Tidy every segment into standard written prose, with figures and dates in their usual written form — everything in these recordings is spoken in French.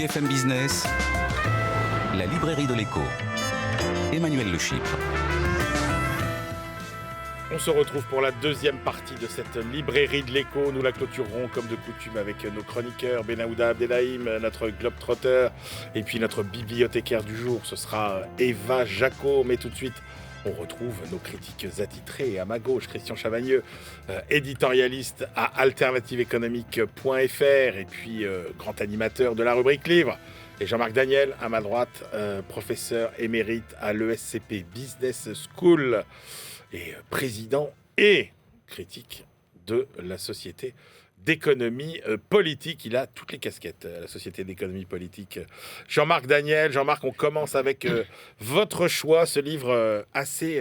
BFM Business, la librairie de l'écho. Emmanuel Le Chypre. On se retrouve pour la deuxième partie de cette librairie de l'écho. Nous la clôturerons comme de coutume avec nos chroniqueurs, Benahouda Abdelhaim, notre globe-trotter et puis notre bibliothécaire du jour. Ce sera Eva Jacot. Mais tout de suite, on retrouve nos critiques attitrés. À ma gauche, Christian Chavagneux, éditorialiste à alternativeéconomique.fr et puis grand animateur de la rubrique livre. Et Jean-Marc Daniel, à ma droite, professeur émérite à l'ESCP Business School et président et critique de la Société d'économie politique. Il a toutes les casquettes, la Société d'économie politique. Jean-Marc Daniel, Jean-Marc, on commence avec votre choix, ce livre assez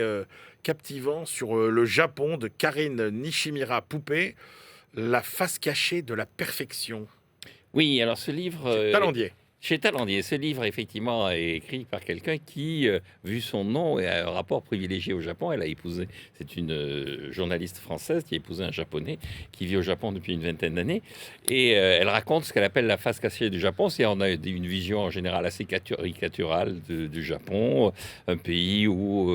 captivant sur le Japon de Karine Nishimura Poupée, La face cachée de la perfection. Oui, alors ce livre... Talendier. Chez Talendier, ce livre, effectivement, est écrit par quelqu'un qui, vu son nom, a un rapport privilégié au Japon. Elle a épousé, c'est une journaliste française qui a épousé un Japonais qui vit au Japon depuis une vingtaine d'années. Et elle raconte ce qu'elle appelle la face cachée du Japon. C'est on a une vision en général assez caricaturale du Japon, un pays où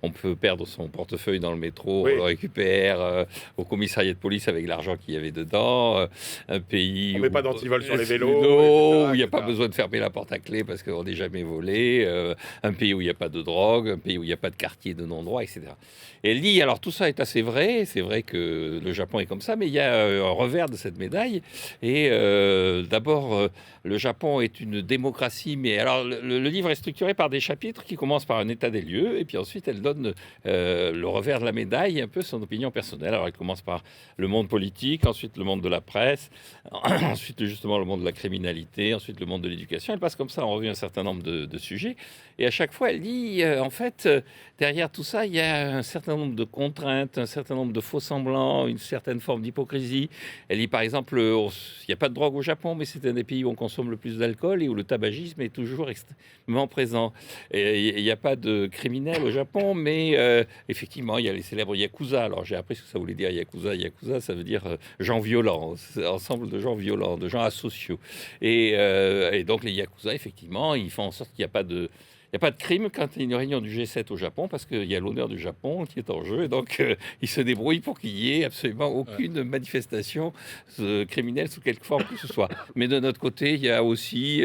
on peut perdre son portefeuille dans le métro, oui. On le récupère au commissariat de police avec l'argent qu'il y avait dedans. Un pays on met pas d'antivol sur les vélos, où il n'y a pas besoin de fermer la porte à clé parce qu'on n'est jamais volé, un pays où il n'y a pas de drogue, un pays où il n'y a pas de quartier de non-droit, etc. Et elle dit, alors tout ça est assez vrai, c'est vrai que le Japon est comme ça, mais il y a un revers de cette médaille. Et d'abord, le Japon est une démocratie, mais alors le livre est structuré par des chapitres qui commencent par un état des lieux, et puis ensuite elle donne le revers de la médaille, un peu son opinion personnelle. Alors elle commence par le monde politique, ensuite le monde de la presse, ensuite justement le monde de la criminalité, ensuite le monde de l'éducation. Elle passe comme ça en revue un certain nombre de sujets. Et à chaque fois, elle dit, en fait, derrière tout ça, il y a un certain nombre de contraintes, un certain nombre de faux semblants, une certaine forme d'hypocrisie. Elle dit, par exemple, il n'y a pas de drogue au Japon, mais c'est un des pays où on consomme le plus d'alcool et où le tabagisme est toujours extrêmement présent. Et il n'y a pas de criminels au Japon, mais effectivement, il y a les célèbres Yakuza. Alors, j'ai appris ce que ça voulait dire, Yakuza. Yakuza, ça veut dire gens violents, ensemble de gens violents, de gens asociaux. Et donc les Yakuza, effectivement, ils font en sorte qu'il n'y a pas de crime quand il y a une réunion du G7 au Japon, parce qu'il y a l'honneur du Japon qui est en jeu, et donc ils se débrouillent pour qu'il n'y ait absolument aucune manifestation criminelle sous quelque forme que ce soit. Mais de notre côté, il y a aussi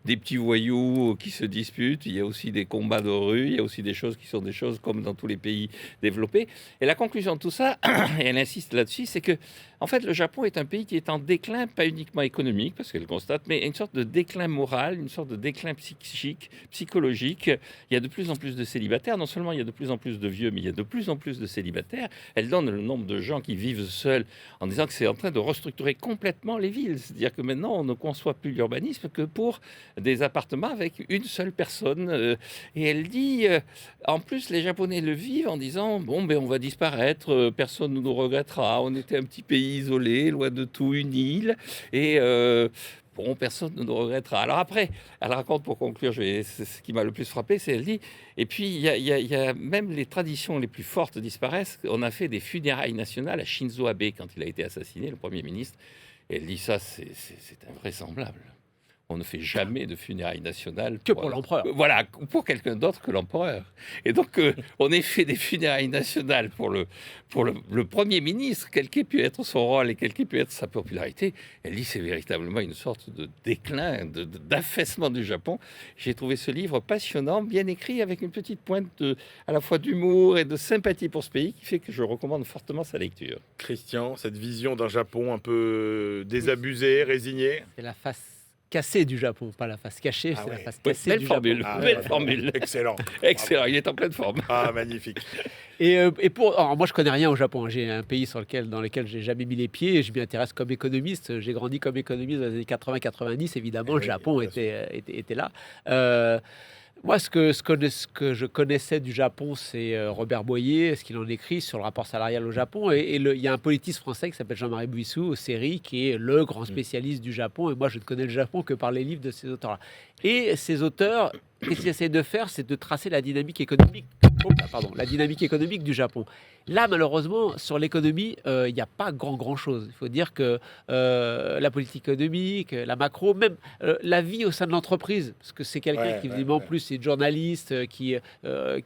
des petits voyous qui se disputent, il y a aussi des combats de rue, il y a aussi des choses qui sont des choses comme dans tous les pays développés. Et la conclusion de tout ça, et elle insiste là-dessus, c'est que en fait, le Japon est un pays qui est en déclin, pas uniquement économique, parce qu'elle constate, mais une sorte de déclin moral, une sorte de déclin psychique, psychologique. Il y a de plus en plus de célibataires. Non seulement il y a de plus en plus de vieux, mais il y a de plus en plus de célibataires. Elle donne le nombre de gens qui vivent seuls en disant que c'est en train de restructurer complètement les villes. C'est-à-dire que maintenant, on ne conçoit plus l'urbanisme que pour des appartements avec une seule personne. Et elle dit, en plus, les Japonais le vivent en disant, bon, ben, on va disparaître, personne ne nous regrettera. On était un petit pays isolé, loin de tout, une île, et bon, personne ne nous regrettera. Alors après, elle raconte, pour conclure, c'est ce qui m'a le plus frappé, c'est elle dit, et puis il y a même les traditions les plus fortes disparaissent. On a fait des funérailles nationales à Shinzo Abe quand il a été assassiné, le Premier ministre, et elle dit ça, c'est invraisemblable. On ne fait jamais de funérailles nationales pour l'empereur. Voilà, pour quelqu'un d'autre que l'empereur. Et donc, on a fait des funérailles nationales pour le Premier ministre, quel qu'ait pu être son rôle et quelle qu'ait pu être sa popularité. Elle dit c'est véritablement une sorte de déclin, d'affaissement du Japon. J'ai trouvé ce livre passionnant, bien écrit, avec une petite pointe à la fois d'humour et de sympathie pour ce pays, qui fait que je recommande fortement sa lecture. Christian, cette vision d'un Japon un peu désabusé, résigné. C'est la face cassée du Japon, pas la face cachée, c'est la face cassée du formule, Japon. Belle formule. Excellent. Excellent, il est en pleine forme. Ah, magnifique. Alors moi, je connais rien au Japon. J'ai un pays dans lequel j'ai jamais mis les pieds. Je m'y intéresse comme économiste. J'ai grandi comme économiste dans les années 80-90. Évidemment, le Japon était là. Moi, ce que je connaissais du Japon, c'est Robert Boyer, ce qu'il en écrit sur le rapport salarial au Japon. Et il y a un politiste français qui s'appelle Jean-Marie Bouissou, Série, qui est le grand spécialiste du Japon. Et moi, je ne connais le Japon que par les livres de ces auteurs-là. Et ces auteurs, qu'est-ce qu'ils essaient de faire? C'est de tracer la dynamique économique la dynamique économique du Japon. Là, malheureusement, sur l'économie, il n'y a pas grand-chose. Il faut dire que la politique économique, la macro, même la vie au sein de l'entreprise, parce que c'est quelqu'un qui, visiblement, plus est journaliste, qui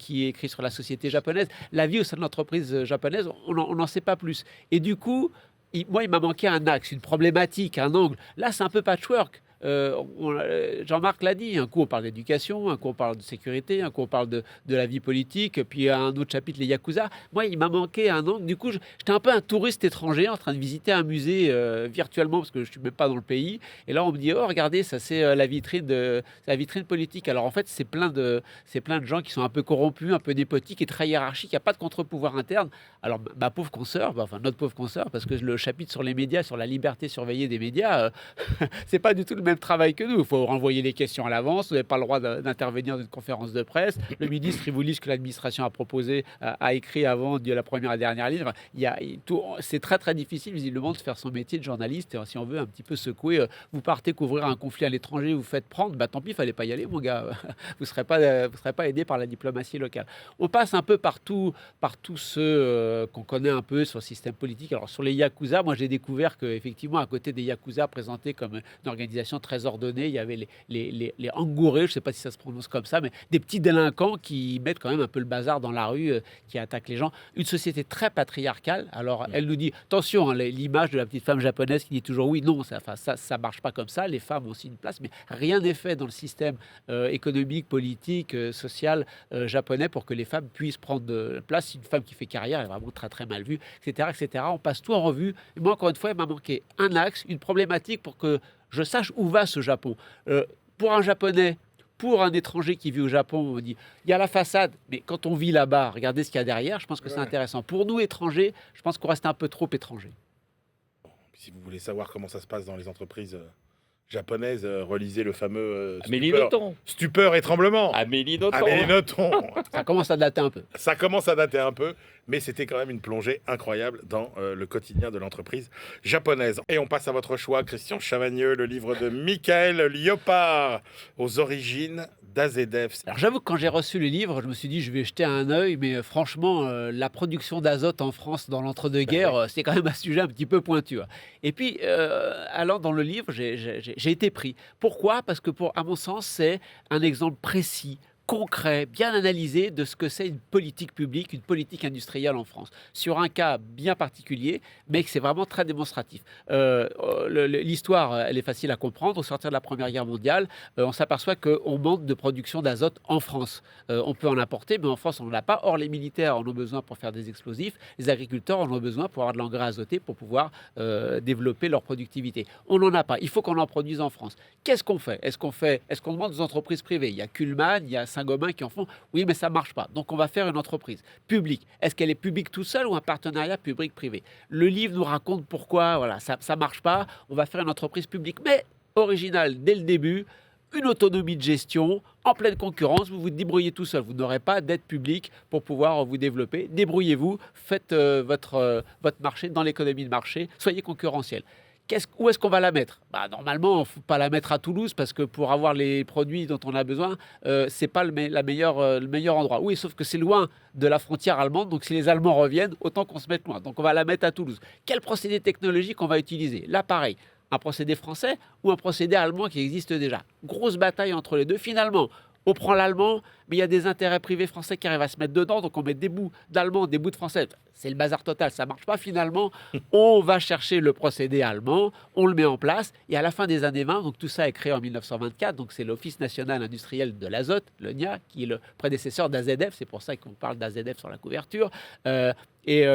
écrit sur la société japonaise, la vie au sein de l'entreprise japonaise, on n'en sait pas plus. Et du coup, il m'a manqué un axe, une problématique, un angle. Là, c'est un peu patchwork. Jean-Marc l'a dit, un coup on parle d'éducation, un coup on parle de sécurité, un coup on parle de la vie politique, puis un autre chapitre, les Yakuza. Moi, il m'a manqué un angle. Du coup, j'étais un peu un touriste étranger en train de visiter un musée virtuellement, parce que je ne suis même pas dans le pays. Et là, on me dit, oh, regardez, ça c'est la vitrine politique. Alors en fait, c'est plein de gens qui sont un peu corrompus, un peu népotiques et très hiérarchiques. Il n'y a pas de contre-pouvoir interne. Alors, ma pauvre consoeur, notre pauvre consoeur, parce que le chapitre sur les médias, sur la liberté surveillée des médias, c'est pas du tout le même travail que nous. Il faut renvoyer les questions à l'avance. Vous n'avez pas le droit d'intervenir dans une conférence de presse. Le ministre, il vous lit ce que l'administration a proposé, a écrit avant de la première à la dernière ligne. C'est très, très difficile, visiblement, de faire son métier de journaliste. Et si on veut un petit peu secouer, vous partez couvrir un conflit à l'étranger, vous faites prendre, tant pis, il ne fallait pas y aller, mon gars. Vous ne serez pas aidé par la diplomatie locale. On passe un peu par tous ceux qu'on connaît un peu sur le système politique. Alors, sur les Yakuza, moi, j'ai découvert qu'effectivement, à côté des Yakuza présentés comme une organisation très ordonnée, il y avait les Anguré, je ne sais pas si ça se prononce comme ça, mais des petits délinquants qui mettent quand même un peu le bazar dans la rue, qui attaquent les gens. Une société très patriarcale. Alors, elle nous dit, attention, l'image de la petite femme japonaise qui dit toujours oui, non, ça marche pas comme ça, les femmes ont aussi une place, mais rien n'est fait dans le système économique, politique, social japonais pour que les femmes puissent prendre de place. Une femme qui fait carrière est vraiment très très mal vue, etc., etc. On passe tout en revue. Et moi, encore une fois, il m'a manqué un axe, une problématique pour que je sache où va ce Japon. Pour un Japonais, pour un étranger qui vit au Japon, on dit, il y a la façade, mais quand on vit là-bas, regardez ce qu'il y a derrière, je pense que c'est intéressant. Pour nous, étrangers, je pense qu'on reste un peu trop étrangers. Si vous voulez savoir comment ça se passe dans les entreprises japonaises, relisez le fameux Amélie Nothomb. Stupeur et tremblement. Amélie Nothomb. Amélie Nothomb. Ça commence à dater un peu. Ça commence à dater un peu, mais c'était quand même une plongée incroyable dans le quotidien de l'entreprise japonaise. Et on passe à votre choix, Christian Chavagneux, le livre de Michael Liopard, aux origines d'AZF. Alors j'avoue que quand j'ai reçu le livre, je me suis dit je vais jeter un œil, mais franchement, la production d'azote en France dans l'entre-deux-guerres, c'est quand même un sujet un petit peu pointu. Et puis, allant dans le livre, j'ai été pris. Pourquoi ? Parce que, à mon sens, c'est un exemple précis, concret, bien analysé de ce que c'est une politique publique, une politique industrielle en France, sur un cas bien particulier, mais que c'est vraiment très démonstratif. L'histoire, elle est facile à comprendre. Au sortir de la Première Guerre mondiale, on s'aperçoit qu'on manque de production d'azote en France. On peut en apporter, mais en France, on n'en a pas. Or, les militaires en ont besoin pour faire des explosifs, les agriculteurs en ont besoin pour avoir de l'engrais azoté pour pouvoir développer leur productivité. On n'en a pas. Il faut qu'on en produise en France. Qu'est-ce qu'on fait ? Est-ce qu'on demande aux entreprises privées ? Il y a Kuhlmann, il y a Saint-Gobain qui en font. Oui, mais ça ne marche pas. Donc, on va faire une entreprise publique. Est-ce qu'elle est publique tout seul ou un partenariat public-privé ? Le livre nous raconte pourquoi ça ne marche pas. On va faire une entreprise publique, mais originale dès le début, une autonomie de gestion, en pleine concurrence. Vous vous débrouillez tout seul. Vous n'aurez pas d'aide publique pour pouvoir vous développer. Débrouillez-vous. Faites votre marché dans l'économie de marché. Soyez concurrentiel. Où est-ce qu'on va la mettre ? Normalement, il ne faut pas la mettre à Toulouse parce que pour avoir les produits dont on a besoin, ce n'est pas le meilleur endroit. Oui, sauf que c'est loin de la frontière allemande, donc si les Allemands reviennent, autant qu'on se mette loin. Donc on va la mettre à Toulouse. Quel procédé technologique on va utiliser ? Là, pareil, un procédé français ou un procédé allemand qui existe déjà ? Grosse bataille entre les deux. Finalement, on prend l'allemand, mais il y a des intérêts privés français qui arrivent à se mettre dedans, donc on met des bouts d'allemand, des bouts de français. C'est le bazar total, ça ne marche pas finalement. On va chercher le procédé allemand, on le met en place, et à la fin des années 20, donc tout ça est créé en 1924, donc c'est l'Office national industriel de l'azote, l'ONIA, qui est le prédécesseur d'AZF, c'est pour ça qu'on parle d'AZF sur la couverture.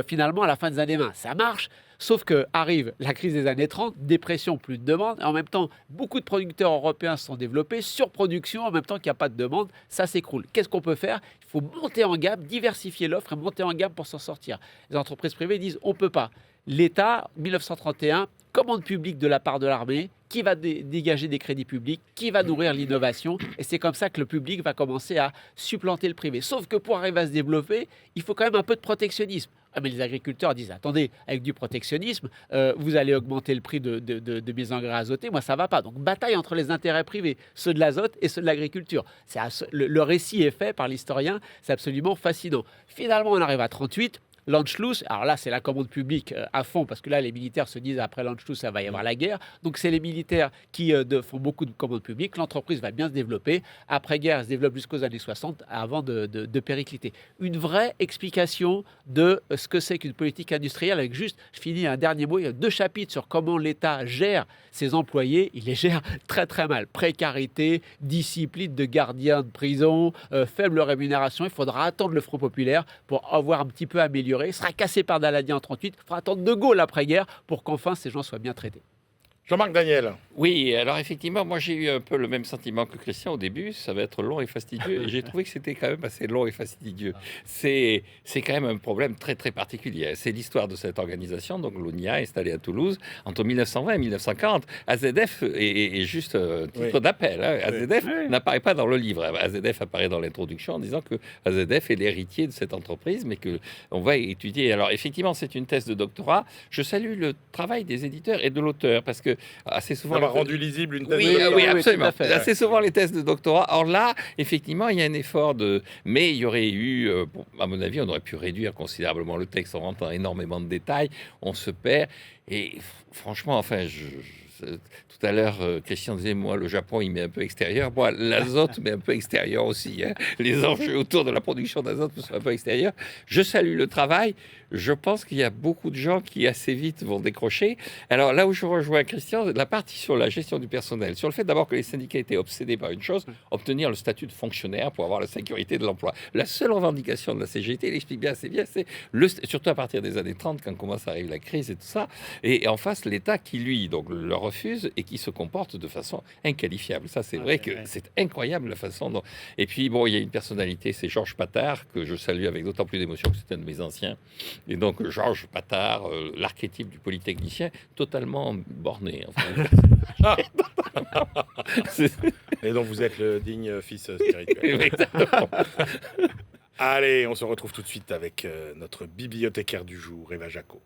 Finalement, à la fin des années 20, ça marche, sauf qu'arrive la crise des années 30, dépression, plus de demande, et en même temps, beaucoup de producteurs européens se sont développés, surproduction, en même temps qu'il n'y a pas de demande, ça s'écroule. Qu'est-ce qu'on peut faire ? Il faut monter en gamme, diversifier l'offre et monter en gamme pour s'en sortir. Les entreprises privées disent on ne peut pas. L'État, 1931, commande publique de la part de l'armée, qui va dégager des crédits publics, qui va nourrir l'innovation. Et c'est comme ça que le public va commencer à supplanter le privé. Sauf que pour arriver à se développer, il faut quand même un peu de protectionnisme. Ah, mais les agriculteurs disent, attendez, avec du protectionnisme, vous allez augmenter le prix de mes engrais azotés, moi ça va pas. Donc bataille entre les intérêts privés, ceux de l'azote et ceux de l'agriculture. Le récit est fait par l'historien, c'est absolument fascinant. Finalement, on arrive à 38. L'Anschluss, alors là, c'est la commande publique à fond, parce que là, les militaires se disent après l'Anschluss, ça va y avoir la guerre. Donc, c'est les militaires qui font beaucoup de commandes publiques. L'entreprise va bien se développer. Après-guerre, elle se développe jusqu'aux années 60 avant de péricliter. Une vraie explication de ce que c'est qu'une politique industrielle, avec juste, je finis un dernier mot, il y a 2 chapitres sur comment l'État gère ses employés. Il les gère très, très mal. Précarité, discipline de gardien de prison, faible rémunération. Il faudra attendre le Front populaire pour avoir un petit peu amélioré. Il sera cassé par Daladier en 38. Il faudra attendre De Gaulle après-guerre pour qu'enfin ces gens soient bien traités. Jean-Marc Daniel. Oui, alors effectivement, moi j'ai eu un peu le même sentiment que Christian au début, ça va être long et fastidieux, et j'ai trouvé que c'était quand même assez long et fastidieux. C'est quand même un problème très très particulier. C'est l'histoire de cette organisation, donc l'ONIA installée à Toulouse entre 1920 et 1940. AZF est juste un titre d'appel. Hein. AZF n'apparaît pas dans le livre. AZF apparaît dans l'introduction en disant que AZF est l'héritier de cette entreprise, mais que on va étudier. Alors effectivement, c'est une thèse de doctorat. Je salue le travail des éditeurs et de l'auteur, parce que assez souvent... Ça m'a rendu lisible une thèse oui, de doctorat. oui, absolument. Tout à fait, assez souvent les thèses de doctorat. Or là, effectivement, il y a un effort de... Mais il y aurait eu, bon, à mon avis, on aurait pu réduire considérablement le texte. On rentre dans énormément de détails, on se perd. Et franchement, enfin, tout à l'heure, Christian disait, moi, le Japon, il met un peu extérieur. Moi, l'azote met un peu extérieur aussi. Hein. Les enjeux autour de la production d'azote sont un peu extérieurs. Je salue le travail. Je pense qu'il y a beaucoup de gens qui, assez vite, vont décrocher. Alors, là où je rejoins Christian, la partie sur la gestion du personnel, sur le fait d'abord que les syndicats étaient obsédés par une chose, obtenir le statut de fonctionnaire pour avoir la sécurité de l'emploi. La seule revendication de la CGT, il explique bien assez bien, c'est surtout à partir des années 30, quand commence à arriver la crise et tout ça, et en face, l'État qui, lui, donc, le refuse et qui se comporte de façon inqualifiable. Ça, c'est vrai que c'est incroyable la façon dont... Et puis, bon, il y a une personnalité, c'est Georges Patard, que je salue avec d'autant plus d'émotion que c'est un de mes anciens. Et donc, Georges Patard, l'archétype du polytechnicien, totalement borné. Enfin. Et donc, vous êtes le digne fils spirituel. Exactement. Allez, on se retrouve tout de suite avec notre bibliothécaire du jour, Eva Jaco.